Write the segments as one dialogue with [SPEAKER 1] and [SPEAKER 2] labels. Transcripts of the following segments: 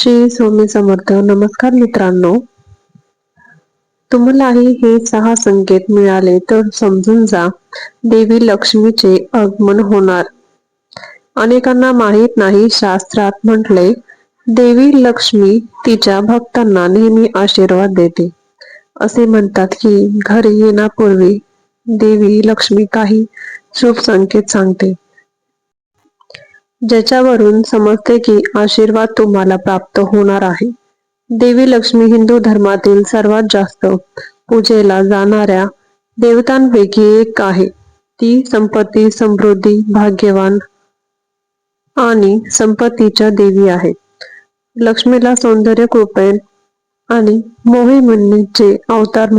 [SPEAKER 1] श्री स्वामी समर्थ. नमस्कार मित्रांनो, तुम्हालाही हे 6 संकेत मिळाले तर समजून जा, देवी लक्ष्मीचे आगमन होणार. अनेकांना माहीत नाही, शास्त्रात म्हटले, देवी लक्ष्मी तिच्या भक्तांना नेहमी आशीर्वाद देते. असे म्हणतात की घरी येण्यापूर्वी देवी लक्ष्मी काही शुभ संकेत सांगते, ज्याच्यावरून समजते की आशीर्वाद तुम्हाला प्राप्त होणार आहे. देवी लक्ष्मी हिंदू धर्मातील सर्वात जास्त पूजेला जाणाऱ्या देवतांपैकी एक आहे. ती संपत्ती, समृद्धी, भाग्यवान आणि संपत्तीच्या देवी आहे. लक्ष्मीला सौंदर्य, कृपेन आणि मोहिनीचे अवतार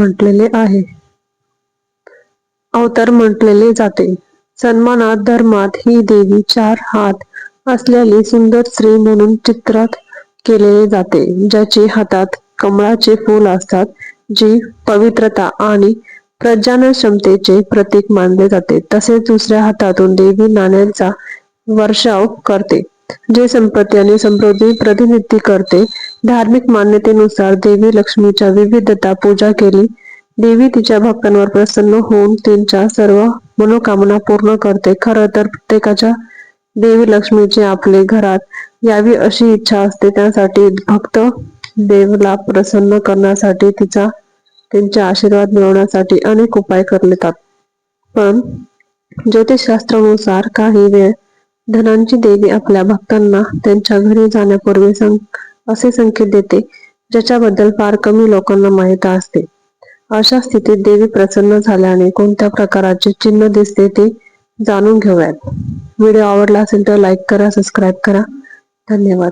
[SPEAKER 1] म्हटलेले जाते. सन्मानात धर्मात ही देवी 4 हात असलेली सुंदर स्त्री म्हणून चित्रित केले जाते, ज्याची हातात कमळाचे फूल असतात, जी पवित्रता आणि प्रजनन क्षमतेचे प्रतीक मानले जाते. तसेच दुसऱ्या हातातून देवी नाण्यांचा वर्षाव करते, जे संपत्ती आणि समृद्धी प्रतिनिधित्व करते. धार्मिक मान्यतेनुसार देवी लक्ष्मीच्या विविधता पूजा केली, देवी तिच्या भक्तांवर प्रसन्न होऊन त्यांच्या सर्व मनोकामना पूर्ण करते. खरं तर प्रत्येकाच्या देवी लक्ष्मीची आपले घरात यावी अशी इच्छा असते. त्यासाठी भक्त देवीला प्रसन्न करण्यासाठी त्यांचे आशीर्वाद मिळवण्यासाठी अनेक उपाय करतात. पण ज्योतिषशास्त्रानुसार काही वेळ धनांची देवी आपल्या भक्तांना त्यांच्या घरी जाण्यापूर्वी असे संकेत देते, ज्याच्याबद्दल फार कमी लोकांना माहिती असते. अशा स्थितीत देवी प्रसन्न झाल्याने कोणत्या प्रकारचे चिन्ह दिसते ते जाणून घेऊयात. व्हिडिओ आवडला असेल तर लाईक करा, सबस्क्राईब करा. धन्यवाद.